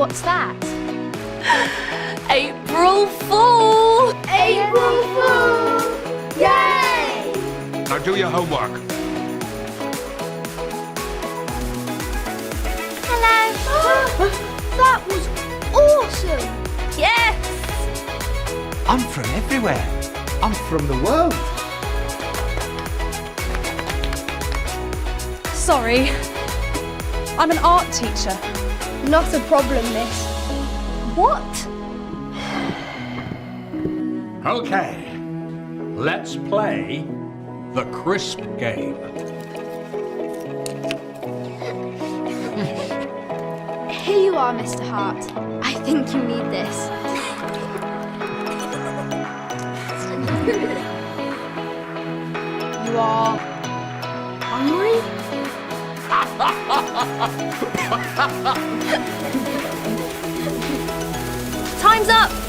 What's that? April Fool! April Fool! Yay! Now do your homework. Hello. That was awesome. Yes! I'm from everywhere. I'm from the world. Sorry. I'm an art teacher. Not a problem, miss. What? Okay. Let's play the crisp game. Here you are, Mr. Hart. I think you need this. You are hungry? Time's up!